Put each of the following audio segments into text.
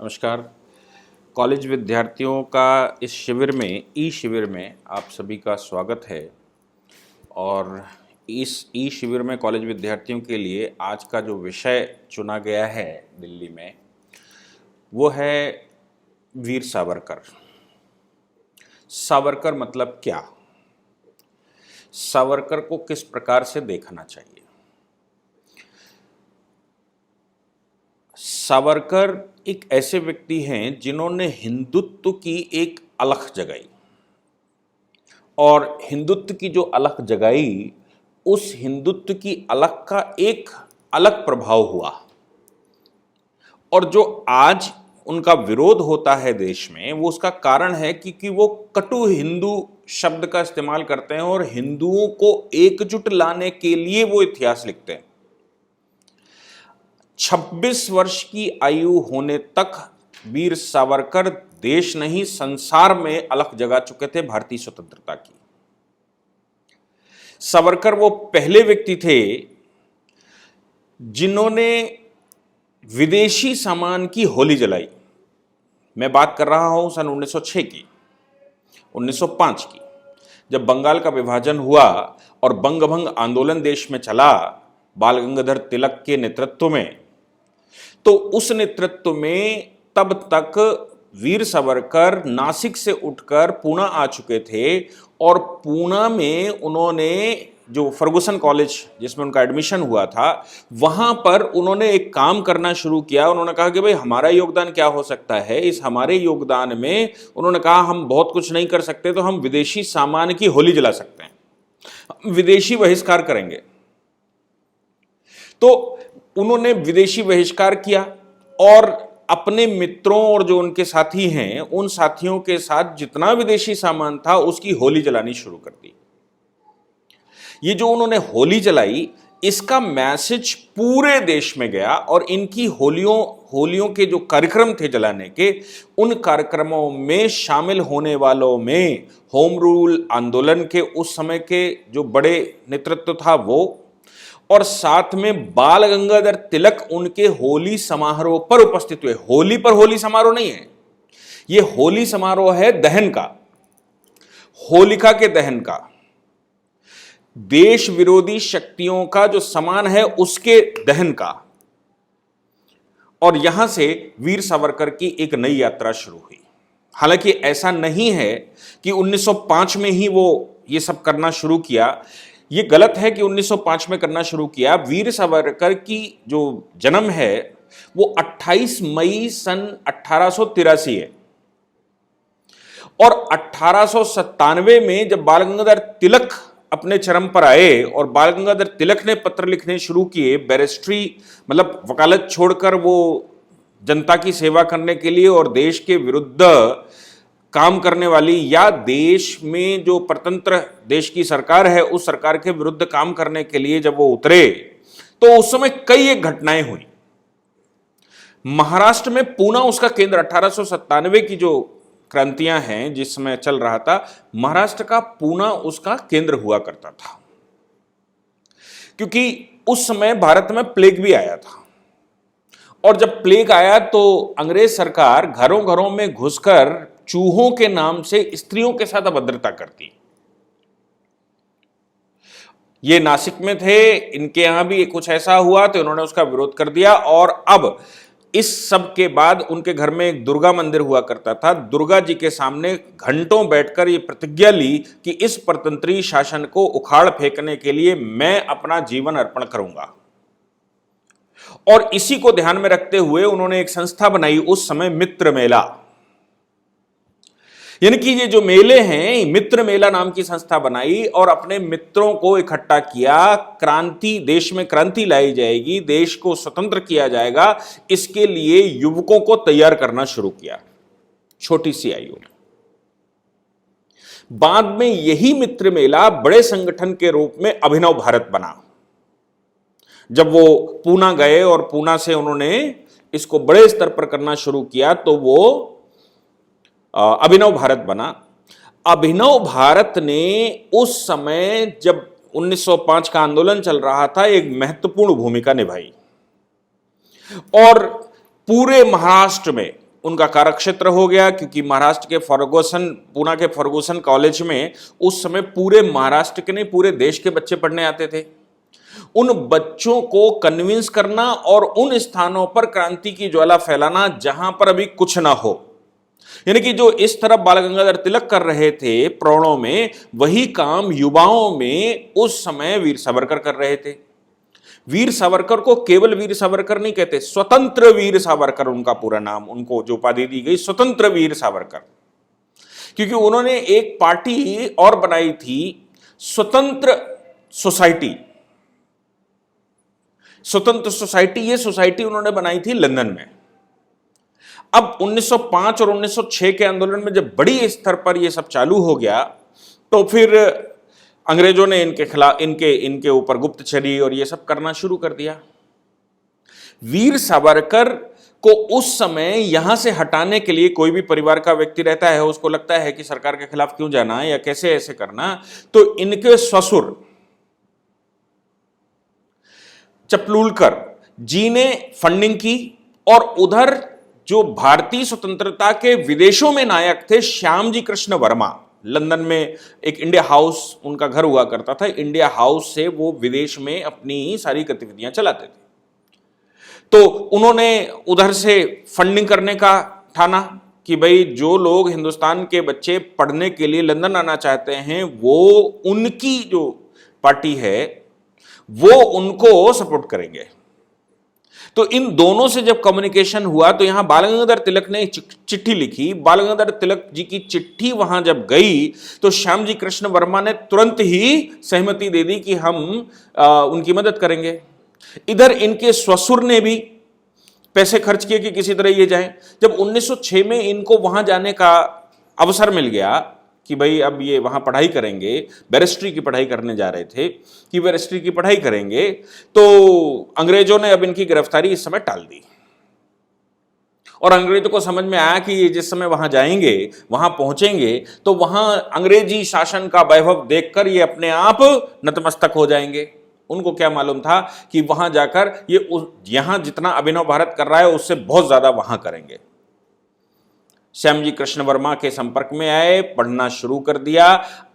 नमस्कार। कॉलेज विद्यार्थियों का इस शिविर में ई शिविर में आप सभी का स्वागत है। और इस ई शिविर में कॉलेज विद्यार्थियों के लिए आज का जो विषय चुना गया है दिल्ली में वो है वीर सावरकर। सावरकर मतलब क्या, सावरकर को किस प्रकार से देखना चाहिए। सावरकर एक ऐसे व्यक्ति हैं जिन्होंने हिंदुत्व की एक अलख जगाई, और हिंदुत्व की जो अलख जगाई उस हिंदुत्व की अलख का एक अलग प्रभाव हुआ। और जो आज उनका विरोध होता है देश में, वो उसका कारण है क्योंकि वो कटु हिंदू शब्द का इस्तेमाल करते हैं और हिंदुओं को एकजुट लाने के लिए वो इतिहास लिखते हैं। 26 वर्ष की आयु होने तक वीर सावरकर देश नहीं संसार में अलख जगा चुके थे भारतीय स्वतंत्रता की। सावरकर वो पहले व्यक्ति थे जिन्होंने विदेशी सामान की होली जलाई। मैं बात कर रहा हूं सन 1906 की, 1905 की, जब बंगाल का विभाजन हुआ और बंगभंग आंदोलन देश में चला बाल गंगाधर तिलक के नेतृत्व में। तो उस नेतृत्व में तब तक वीर सावरकर नासिक से उठकर पूना आ चुके थे, और पूना में उन्होंने जो फर्गुसन कॉलेज जिसमें उनका एडमिशन हुआ था, वहां पर उन्होंने एक काम करना शुरू किया। उन्होंने कहा कि भाई हमारा योगदान क्या हो सकता है। इस हमारे योगदान में उन्होंने कहा हम बहुत कुछ नहीं कर सकते, तो हम विदेशी सामान की होली जला सकते हैं, विदेशी बहिष्कार करेंगे। तो उन्होंने विदेशी बहिष्कार किया और अपने मित्रों और जो उनके साथी हैं उन साथियों के साथ जितना विदेशी सामान था उसकी होली जलानी शुरू कर दी। ये जो उन्होंने होली जलाई, इसका मैसेज पूरे देश में गया, और इनकी होलियों के जो कार्यक्रम थे जलाने के, उन कार्यक्रमों में शामिल होने वालों में होम रूल आंदोलन के उस समय के जो बड़े नेतृत्व था वो, और साथ में बाल गंगाधर तिलक उनके होली समारोह पर उपस्थित हुए। होली पर होली समारोह नहीं है, यह होली समारोह है दहन का, होलिका के दहन का, देश विरोधी शक्तियों का जो सामान है उसके दहन का। और यहां से वीर सावरकर की एक नई यात्रा शुरू हुई। हालांकि ऐसा नहीं है कि 1905 में ही वो ये सब करना शुरू किया, ये गलत है कि 1905 में करना शुरू किया। वीर सावरकर की जो जन्म है वो 28 मई सन 1883 है, और 1897 में जब बाल गंगाधर तिलक अपने चरम पर आए और बाल गंगाधर तिलक ने पत्र लिखने शुरू किए, बैरिस्ट्री मतलब वकालत छोड़कर वो जनता की सेवा करने के लिए और देश के विरुद्ध काम करने वाली, या देश में जो परतंत्र देश की सरकार है उस सरकार के विरुद्ध काम करने के लिए जब वो उतरे, तो उस समय कई एक घटनाएं हुई। महाराष्ट्र में पूना उसका केंद्र, 1897 की जो क्रांतियां हैं जिस समय चल रहा था, महाराष्ट्र का पूना उसका केंद्र हुआ करता था, क्योंकि उस समय भारत में प्लेग भी आया था। और जब प्लेग आया तो अंग्रेज सरकार घरों घरों में घुसकर चूहों के नाम से स्त्रियों के साथ अभद्रता करती। ये नासिक में थे, इनके यहां भी कुछ ऐसा हुआ तो इन्होंने उसका विरोध कर दिया। और अब इस सब के बाद उनके घर में एक दुर्गा मंदिर हुआ करता था। दुर्गा जी के सामने घंटों बैठकर ये प्रतिज्ञा ली कि इस परतंत्री शासन को उखाड़ फेंकने के लिए मैं अपना जीवन अर्पण करूंगा। और इसी को ध्यान में रखते हुए उन्होंने एक संस्था बनाई उस समय, मित्र मेला। यानी कि ये जो मेले हैं, मित्र मेला नाम की संस्था बनाई और अपने मित्रों को इकट्ठा किया। क्रांति, देश में क्रांति लाई जाएगी, देश को स्वतंत्र किया जाएगा, इसके लिए युवकों को तैयार करना शुरू किया छोटी सी आयु में। बाद में यही मित्र मेला बड़े संगठन के रूप में अभिनव भारत बना। जब वो पूना गए और पूना से उन्होंने इसको बड़े स्तर पर करना शुरू किया तो वो अभिनव भारत बना। अभिनव भारत ने उस समय जब 1905 का आंदोलन चल रहा था एक महत्वपूर्ण भूमिका निभाई, और पूरे महाराष्ट्र में उनका कार्यक्षेत्र हो गया, क्योंकि महाराष्ट्र के पूना के फर्गुसन कॉलेज में उस समय पूरे महाराष्ट्र के नहीं पूरे देश के बच्चे पढ़ने आते थे। उन बच्चों को कन्विंस करना और उन स्थानों पर क्रांति की ज्वाला फैलाना जहां पर अभी कुछ ना हो, यानी कि जो इस तरफ बाल गंगाधर तिलक कर रहे थे प्रणों में, वही काम युवाओं में उस समय वीर सावरकर कर रहे थे। वीर सावरकर को केवल वीर सावरकर नहीं कहते, स्वतंत्र वीर सावरकर उनका पूरा नाम, उनको जो उपाधि दी गई स्वतंत्र वीर सावरकर, क्योंकि उन्होंने एक पार्टी और बनाई थी, स्वतंत्र सोसाइटी। स्वतंत्र सोसाइटी, ये सोसाइटी उन्होंने बनाई थी लंदन में। अब 1905 और 1906 के आंदोलन में जब बड़ी स्तर पर यह सब चालू हो गया, तो फिर अंग्रेजों ने इनके खिलाफ इनके ऊपर गुप्तचरी और ये सब करना शुरू कर दिया। वीर सावरकर को उस समय यहां से हटाने के लिए, कोई भी परिवार का व्यक्ति रहता है, उसको लगता है कि सरकार के खिलाफ क्यों जाना या कैसे ऐसे करना, तो इनके ससुर चपलूलकर जी ने फंडिंग की, और उधर जो भारतीय स्वतंत्रता के विदेशों में नायक थे श्यामजी कृष्ण वर्मा, लंदन में एक इंडिया हाउस उनका घर हुआ करता था, इंडिया हाउस से वो विदेश में अपनी सारी गतिविधियां चलाते थे। तो उन्होंने उधर से फंडिंग करने का ठाना कि भाई जो लोग हिंदुस्तान के बच्चे पढ़ने के लिए लंदन आना चाहते हैं, वो उनकी जो पार्टी है वो उनको सपोर्ट करेंगे। तो इन दोनों से जब कम्युनिकेशन हुआ, तो यहां बाल गंगाधर तिलक ने चिट्ठी लिखी। बाल गंगाधर तिलक जी की चिट्ठी वहां जब गई, तो श्यामजी कृष्ण वर्मा ने तुरंत ही सहमति दे दी कि हम उनकी मदद करेंगे। इधर इनके ससुर ने भी पैसे खर्च किए कि किसी तरह ये जाएं। जब 1906 में इनको वहां जाने का अवसर मिल गया कि भाई अब ये वहां पढ़ाई करेंगे, बैरिस्ट्री की पढ़ाई करने जा रहे थे कि बैरिस्ट्री की पढ़ाई करेंगे, तो अंग्रेजों ने अब इनकी गिरफ्तारी इस समय टाल दी। और अंग्रेजों को समझ में आया कि ये जिस समय वहां जाएंगे, वहां पहुंचेंगे, तो वहां अंग्रेजी शासन का वैभव देखकर ये अपने आप नतमस्तक हो जाएंगे। उनको क्या मालूम था कि वहां जाकर ये यहां जितना अभिनव भारत कर रहा है उससे बहुत ज्यादा वहां करेंगे। श्यामजी कृष्ण वर्मा के संपर्क में आए, पढ़ना शुरू कर दिया।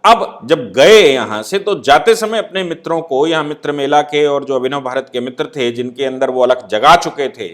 अब जब गए यहां से, तो जाते समय अपने मित्रों को, यहां मित्र मेला के और जो अभिनव भारत के मित्र थे, जिनके अंदर वो अलग जगा चुके थे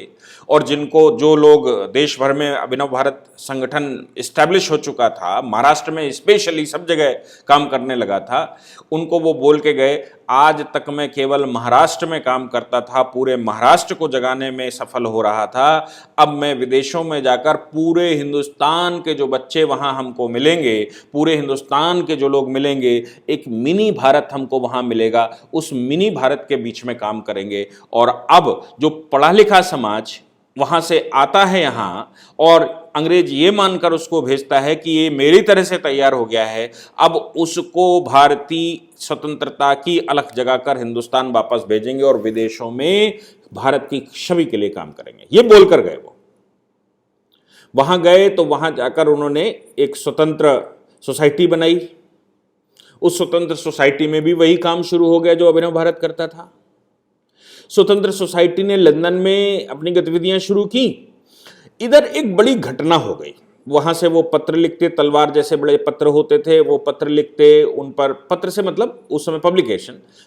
और जिनको, जो लोग देश भर में अभिनव भारत संगठन इस्टेब्लिश हो चुका था, महाराष्ट्र में स्पेशली सब जगह काम करने लगा था, उनको वो बोल के गए, आज तक मैं केवल महाराष्ट्र में काम करता था, पूरे महाराष्ट्र को जगाने में सफल हो रहा था, अब मैं विदेशों में जाकर पूरे हिंदुस्तान के जो बच्चे वहां हमको मिलेंगे, पूरे हिंदुस्तान के जो लोग मिलेंगे, एक मिनी भारत हमको वहां मिलेगा, उस मिनी भारत के बीच में काम करेंगे। और अब जो पढ़ा लिखा समाज वहां से आता है यहां, और अंग्रेज ये मानकर उसको भेजता है कि ये मेरी तरह से तैयार हो गया है, अब उसको भारतीय स्वतंत्रता की अलख जगाकर हिंदुस्तान वापस भेजेंगे और विदेशों में भारत की छवि के लिए काम करेंगे, ये बोलकर गए। वो वहां गए तो वहां जाकर उन्होंने एक स्वतंत्र सोसाइटी बनाई। उस स्वतंत्र सोसाइटी में भी वही काम शुरू हो गया जो अभिनव भारत करता था। स्वतंत्र सोसाइटी ने लंदन में अपनी गतिविधियां शुरू की। इधर एक बड़ी घटना हो गई। वहां से वो पत्र लिखते, तलवार जैसे बड़े पत्र होते थे, वो पत्र लिखते, उन पर, पत्र से मतलब उस समय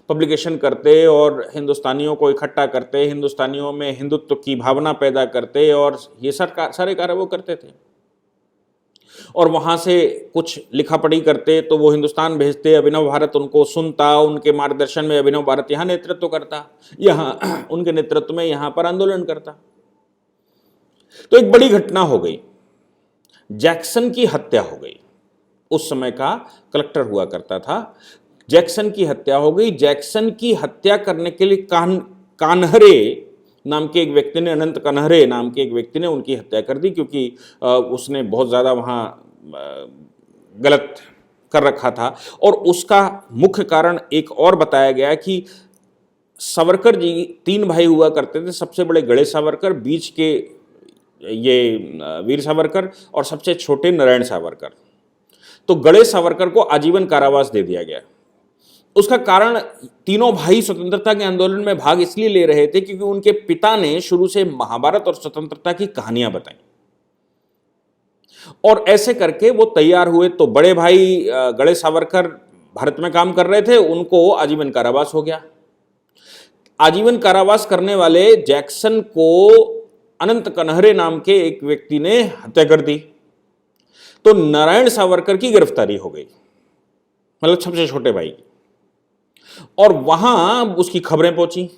पब्लिकेशन करते और हिंदुस्तानियों को इकट्ठा करते, हिंदुस्तानियों में हिंदुत्व की भावना पैदा करते, और ये सारे कार्य वो करते थे। और वहां से कुछ लिखा पढ़ी करते तो वो हिंदुस्तान भेजते, अभिनव भारत उनको सुनता, उनके मार्गदर्शन में अभिनव भारत यहाँ नेतृत्व करता, यहाँ उनके नेतृत्व में यहाँ पर आंदोलन करता। तो एक बड़ी घटना हो गई, जैक्सन की हत्या हो गई। उस समय का कलेक्टर हुआ करता था, जैक्सन की हत्या हो गई। जैक्सन की हत्या करने के लिए कान्हरे नाम के एक व्यक्ति ने, अनंत कन्हरे नाम के एक व्यक्ति ने उनकी हत्या कर दी, क्योंकि उसने बहुत ज़्यादा वहाँ गलत कर रखा था। और उसका मुख्य कारण एक और बताया गया कि सावरकर जी 3 भाई हुआ करते थे, सबसे बड़े गड़े सावरकर, बीच के ये वीर सावरकर, और सबसे छोटे नारायण सावरकर। तो गड़े सावरकर को आजीवन कारावास दे दिया गया। उसका कारण, तीनों भाई स्वतंत्रता के आंदोलन में भाग इसलिए ले रहे थे क्योंकि उनके पिता ने शुरू से महाभारत और स्वतंत्रता की कहानियां बताई। और ऐसे करके वो तैयार हुए। तो बड़े भाई गणेश सावरकर भारत में काम कर रहे थे, उनको आजीवन कारावास हो गया। आजीवन कारावास करने वाले जैक्सन को अनंत कनहरे नाम के एक व्यक्ति ने हत्या कर दी। तो नारायण सावरकर की गिरफ्तारी हो गई, मतलब सबसे छोटे भाई की, और वहां उसकी खबरें पहुंची।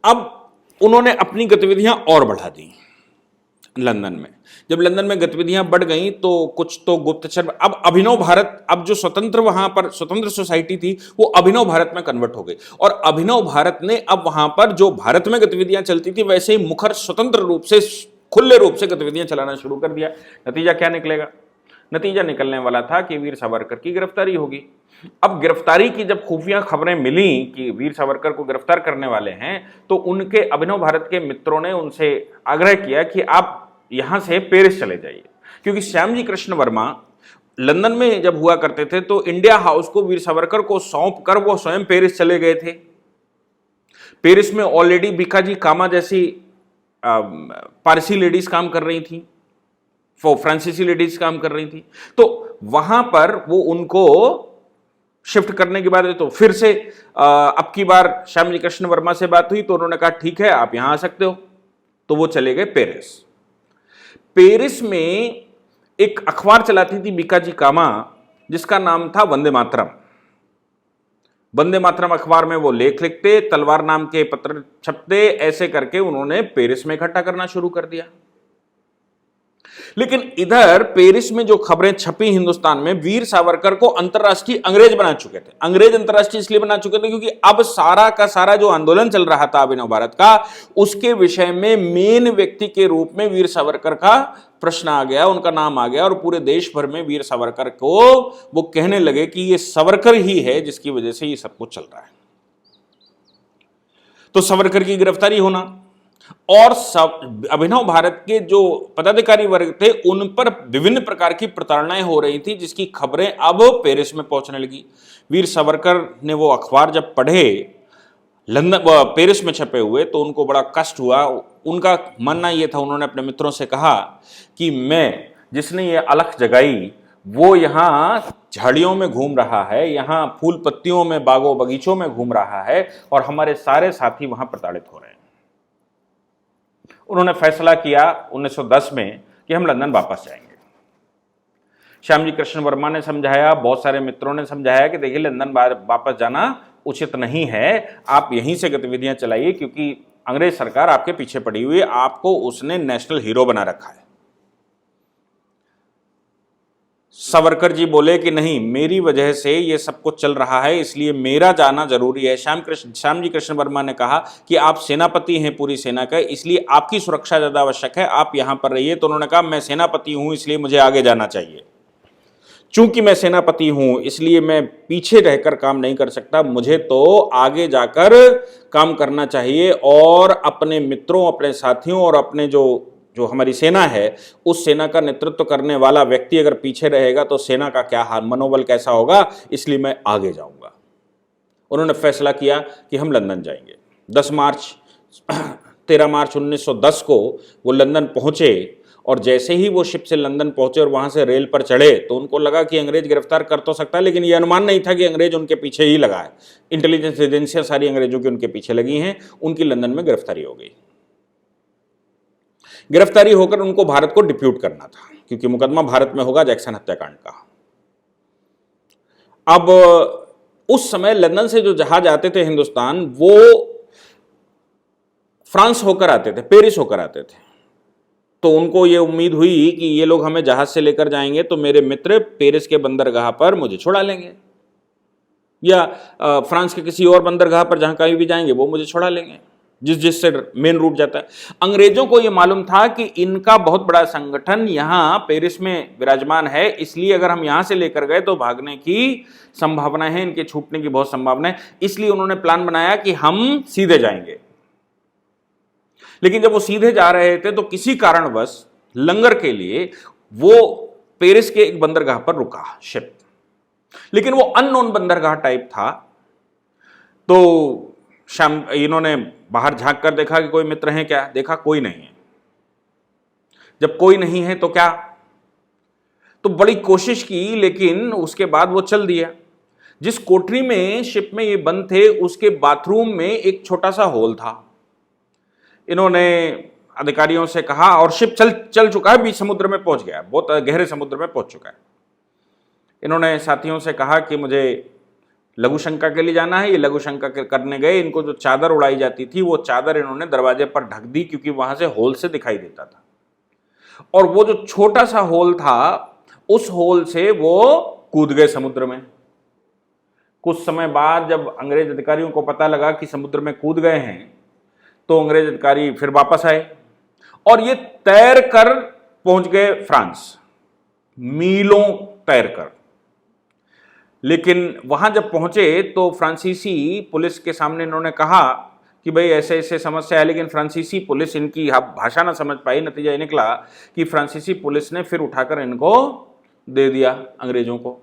अब उन्होंने अपनी गतिविधियां और बढ़ा दी लंदन में। जब लंदन में गतिविधियां बढ़ गई तो कुछ तो गुप्तचर, अब अभिनव भारत, अब जो स्वतंत्र वहां पर स्वतंत्र सोसाइटी थी वो अभिनव भारत में कन्वर्ट हो गई, और अभिनव भारत ने अब वहां पर जो भारत में गतिविधियां चलती थी वैसे ही मुखर स्वतंत्र रूप से, खुले रूप से गतिविधियां चलाना शुरू कर दिया। नतीजा क्या निकलेगा? नतीजा निकलने वाला था कि वीर सावरकर की गिरफ्तारी होगी। अब गिरफ्तारी की जब खुफिया खबरें मिली कि वीर सावरकर को गिरफ्तार करने वाले हैं, तो उनके अभिनव भारत के मित्रों ने उनसे आग्रह किया कि आप यहां से पेरिस चले जाइए, क्योंकि श्यामजी कृष्ण वर्मा लंदन में जब हुआ करते थे तो इंडिया हाउस को वीर सावरकर को सौंप कर वो स्वयं पेरिस चले गए थे। पेरिस में ऑलरेडी बीकाजी कामा जैसी पारसी लेडीज काम कर रही थी, फ्रांसीसी लेडीज काम कर रही थी। तो वहां पर वो उनको शिफ्ट करने के बाद तो फिर से अब की बार श्यामजी कृष्ण वर्मा से बात हुई तो उन्होंने कहा ठीक है आप यहां आ सकते हो। तो वो चले गए पेरिस। पेरिस में एक अखबार चलाती थी बीकाजी कामा, जिसका नाम था वंदे मातरम। वंदे मातरम अखबार में वो लेख लिखते, तलवार नाम के पत्र छपते, ऐसे करके उन्होंने पेरिस में इकट्ठा करना शुरू कर दिया। लेकिन इधर पेरिस में जो खबरें छपी हिंदुस्तान में, वीर सावरकर को अंतरराष्ट्रीय अंग्रेज बना चुके थे। अंग्रेज अंतरराष्ट्रीय इसलिए बना चुके थे क्योंकि अब सारा का सारा जो आंदोलन चल रहा था अभिनव भारत का, उसके विषय में मेन व्यक्ति के रूप में वीर सावरकर का प्रश्न आ गया, उनका नाम आ गया, और पूरे देश भर में वीर सावरकर को वो कहने लगे कि ये सावरकर ही है जिसकी वजह से ये सब कुछ चल रहा है। तो सावरकर की गिरफ्तारी होना और अभिनव भारत के जो पदाधिकारी वर्ग थे उन पर विभिन्न प्रकार की प्रताड़नाएं हो रही थी, जिसकी खबरें अब पेरिस में पहुंचने लगी। वीर सावरकर ने वो अखबार जब पढ़े लंदन पेरिस में छपे हुए तो उनको बड़ा कष्ट हुआ। उनका मानना ये था, उन्होंने अपने मित्रों से कहा कि मैं, जिसने ये अलख जगाई वो यहाँ झाड़ियों में घूम रहा है, यहाँ फूल पत्तियों में, बागों बगीचों में घूम रहा है, और हमारे सारे साथी वहां प्रताड़ित हो रहे हैं। उन्होंने फैसला किया 1910 में कि हम लंदन वापस जाएंगे। श्यामजी कृष्ण वर्मा ने समझाया, बहुत सारे मित्रों ने समझाया कि देखिए लंदन वापस जाना उचित नहीं है, आप यहीं से गतिविधियां चलाइए, क्योंकि अंग्रेज सरकार आपके पीछे पड़ी हुई है, आपको उसने नेशनल हीरो बना रखा है। सावरकर जी बोले कि नहीं, मेरी वजह से ये सब कुछ चल रहा है, इसलिए मेरा जाना जरूरी है। श्यामजी कृष्ण वर्मा ने कहा कि आप सेनापति हैं पूरी सेना का, इसलिए आपकी सुरक्षा ज्यादा आवश्यक है, आप यहां पर रहिए। तो उन्होंने कहा मैं सेनापति हूं इसलिए मुझे आगे जाना चाहिए, चूंकि मैं सेनापति हूं इसलिए मैं पीछे रहकर काम नहीं कर सकता, मुझे तो आगे जाकर काम करना चाहिए, और अपने मित्रों, अपने साथियों और अपने जो हमारी सेना है उस सेना का नेतृत्व करने वाला व्यक्ति अगर पीछे रहेगा तो सेना का क्या हाल, मनोबल कैसा होगा, इसलिए मैं आगे जाऊंगा। उन्होंने फैसला किया कि हम लंदन जाएंगे। 13 मार्च 1910 को वो लंदन पहुंचे, और जैसे ही वो शिप से लंदन पहुंचे और वहां से रेल पर चढ़े तो उनको लगा कि अंग्रेज गिरफ्तार कर तो सकता है, लेकिन ये अनुमान नहीं था कि अंग्रेज उनके पीछे ही लगा है। इंटेलिजेंस एजेंसियां सारी अंग्रेजों की उनके पीछे लगी हैं। उनकी लंदन में गिरफ्तारी हो गई। गिरफ्तारी होकर उनको भारत को डिप्यूट करना था, क्योंकि मुकदमा भारत में होगा जैक्सन हत्याकांड का। अब उस समय लंदन से जो जहाज आते थे हिंदुस्तान, वो फ्रांस होकर आते थे, पेरिस होकर आते थे। तो उनको ये उम्मीद हुई कि ये लोग हमें जहाज से लेकर जाएंगे तो मेरे मित्र पेरिस के बंदरगाह पर मुझे छुड़ा लेंगे, या फ्रांस के किसी और बंदरगाह पर जहां कहीं भी जाएंगे वो मुझे छुड़ा लेंगे, जिससे मेन रूट जाता है। अंग्रेजों को यह मालूम था कि इनका बहुत बड़ा संगठन यहां पेरिस में विराजमान है, इसलिए अगर हम यहां से लेकर गए तो भागने की संभावना है, इनके छूटने की बहुत संभावना है। इसलिए उन्होंने प्लान बनाया कि हम सीधे जाएंगे। लेकिन जब वो सीधे जा रहे थे तो किसी कारणवश लंगर के लिए वो पेरिस के एक बंदरगाह पर रुका शिप, लेकिन वो अननोन बंदरगाह टाइप था। तो इन्होंने बाहर झांक कर देखा कि कोई मित्र हैं क्या, देखा कोई नहीं है। जब कोई नहीं है तो क्या। तो बड़ी कोशिश की, लेकिन उसके बाद वो चल दिया। जिस कोठरी में शिप में ये बंद थे उसके बाथरूम में एक छोटा सा होल था। इन्होंने अधिकारियों से कहा, और शिप चल चुका है, बीच समुद्र में पहुंच गया, बहुत गहरे समुद्र में पहुंच चुका है। इन्होंने साथियों से कहा कि मुझे लघु शंका के लिए जाना है। ये लघु शंका करने गए। इनको जो चादर उड़ाई जाती थी वो चादर इन्होंने दरवाजे पर ढक दी, क्योंकि वहां से होल से दिखाई देता था। और वो जो छोटा सा होल था, उस होल से वो कूद गए समुद्र में। कुछ समय बाद जब अंग्रेज अधिकारियों को पता लगा कि समुद्र में कूद गए हैं, तो अंग्रेज अधिकारी फिर वापस आए और ये तैर कर पहुंच गए फ्रांस, मीलों तैर कर। लेकिन वहां जब पहुंचे तो फ्रांसीसी पुलिस के सामने इन्होंने कहा कि भाई ऐसे ऐसे समस्या है, लेकिन फ्रांसीसी पुलिस इनकी भाषा ना समझ पाई। नतीजा ये निकला कि फ्रांसीसी पुलिस ने फिर उठाकर इनको दे दिया अंग्रेजों को।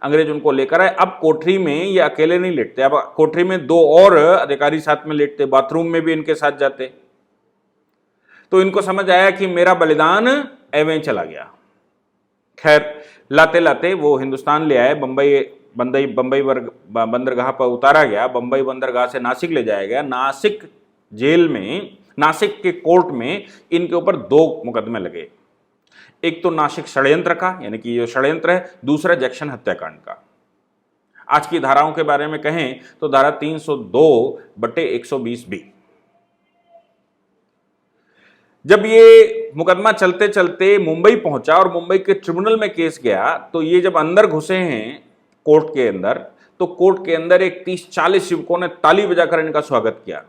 अंग्रेज उनको लेकर आए। अब कोठरी में ये अकेले नहीं लेटते, अब कोठरी में 2 और अधिकारी साथ में लेटते, बाथरूम में भी इनके साथ जाते। तो इनको समझ आया कि मेरा बलिदान एवं चला गया। खैर, लाते लाते वो हिंदुस्तान ले आए। बंबई बंदरगाह पर उतारा गया। बंबई बंदरगाह से नासिक ले जाया गया। नासिक जेल में, नासिक के कोर्ट में इनके ऊपर 2 मुकदमे लगे। एक तो नासिक षड्यंत्र का, यानी कि ये षड्यंत्र है। दूसरा जैक्सन हत्याकांड का। आज की धाराओं के बारे में कहें तो धारा 302/120B। जब ये मुकदमा चलते चलते मुंबई पहुंचा और मुंबई के ट्रिब्यूनल में केस गया, तो ये जब अंदर घुसे हैं कोर्ट के अंदर, तो कोर्ट के अंदर एक 30-40 युवकों ने ताली बजाकर इनका स्वागत किया।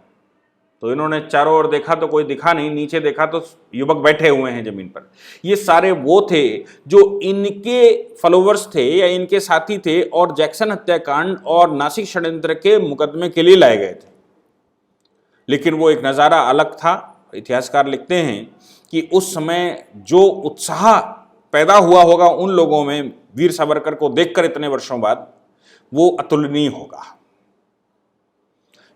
तो इन्होंने चारों ओर देखा तो कोई दिखा नहीं, नीचे देखा तो युवक बैठे हुए हैं जमीन पर। ये सारे वो थे जो इनके फॉलोवर्स थे या इनके साथी थे और जैक्सन हत्याकांड और नासिक षड्यंत्र के मुकदमे के लिए लाए गए थे। लेकिन वो एक नज़ारा अलग था। इतिहासकार लिखते हैं कि उस समय जो उत्साह पैदा हुआ होगा उन लोगों में वीर सावरकर को देखकर इतने वर्षों बाद, वो अतुलनीय होगा।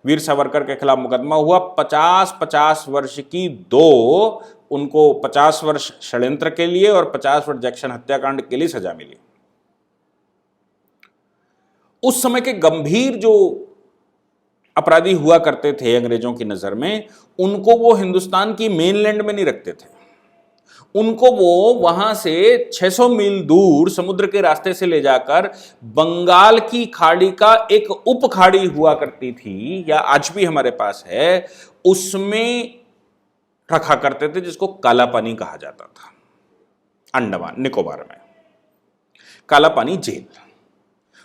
वीर सावरकर के खिलाफ मुकदमा हुआ। 50-50 वर्ष की 2, उनको 50 वर्ष षड्यंत्र के लिए और 50 वर्ष जैक्सन हत्याकांड के लिए सजा मिली। उस समय के गंभीर जो अपराधी हुआ करते थे अंग्रेजों की नजर में, उनको वो हिंदुस्तान की मेनलैंड में नहीं रखते थे। उनको वो वहां से 600 मील दूर समुद्र के रास्ते से ले जाकर बंगाल की खाड़ी का एक उप खाड़ी हुआ करती थी, या आज भी हमारे पास है, उसमें रखा करते थे, जिसको काला पानी कहा जाता था। अंडमान निकोबार में काला पानी जेल।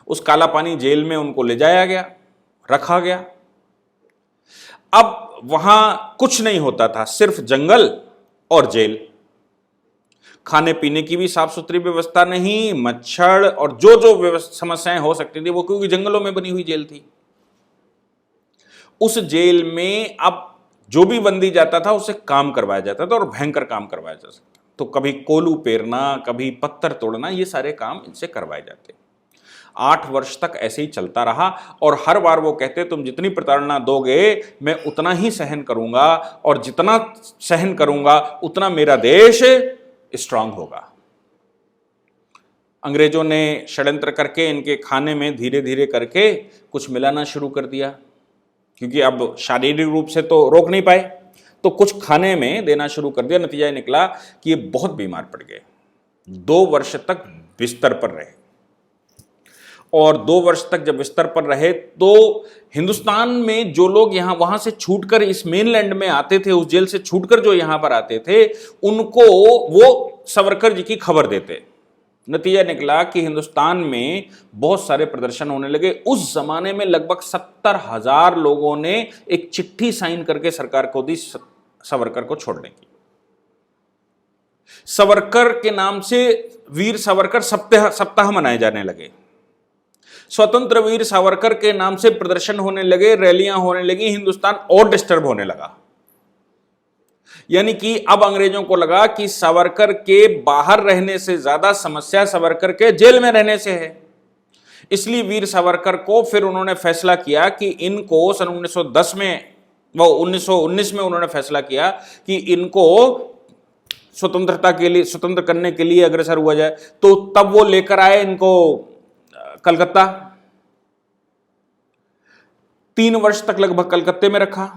उस काला पानी जेल में उनको ले जाया गया, रखा गया। अब वहां कुछ नहीं होता था, सिर्फ जंगल और जेल। खाने पीने की भी साफ सुथरी व्यवस्था नहीं, मच्छर और जो समस्याएं हो सकती थी वो, क्योंकि जंगलों में बनी हुई जेल थी। उस जेल में अब जो भी बंदी जाता था उसे काम करवाया जाता था, और भयंकर काम करवाया जा सकता। तो कभी कोलू पेरना, कभी पत्थर तोड़ना, ये सारे काम इनसे करवाए जाते। 8 वर्ष तक ऐसे ही चलता रहा, और हर बार वो कहते तुम जितनी प्रताड़ना दोगे मैं उतना ही सहन करूंगा, और जितना सहन करूंगा उतना मेरा देश स्ट्रांग होगा। अंग्रेजों ने षड्यंत्र करके इनके खाने में धीरे धीरे करके कुछ मिलाना शुरू कर दिया, क्योंकि अब शारीरिक रूप से तो रोक नहीं पाए, तो कुछ खाने में देना शुरू कर दिया। नतीजा निकला कि ये बहुत बीमार पड़ गए। 2 वर्ष तक बिस्तर पर रहे, और 2 वर्ष तक जब बिस्तर पर रहे तो हिंदुस्तान में जो लोग यहाँ वहां से छूटकर इस मेनलैंड में आते थे, उस जेल से छूटकर जो यहाँ पर आते थे, उनको वो सावरकर जी की खबर देते। नतीजा निकला कि हिंदुस्तान में बहुत सारे प्रदर्शन होने लगे। उस जमाने में लगभग 70,000 लोगों ने एक चिट्ठी साइन करके सरकार को दी सावरकर को छोड़ने की। सावरकर के नाम से वीर सावरकर सप्ताह मनाए जाने लगे। स्वतंत्र वीर सावरकर के नाम से प्रदर्शन होने लगे, रैलियां होने लगी। हिंदुस्तान और डिस्टर्ब होने लगा। यानी कि अब अंग्रेजों को लगा कि सावरकर के बाहर रहने से ज्यादा समस्या सावरकर के जेल में रहने से है। इसलिए वीर सावरकर को फिर उन्होंने फैसला किया कि इनको सन 1910 में, वो 1919 में उन्होंने फैसला किया कि इनको स्वतंत्रता के लिए, स्वतंत्र करने के लिए अग्रसर हुआ जाए, तो तब वो लेकर आए इनको कलकत्ता। 3 वर्ष तक लगभग कलकत्ते में रखा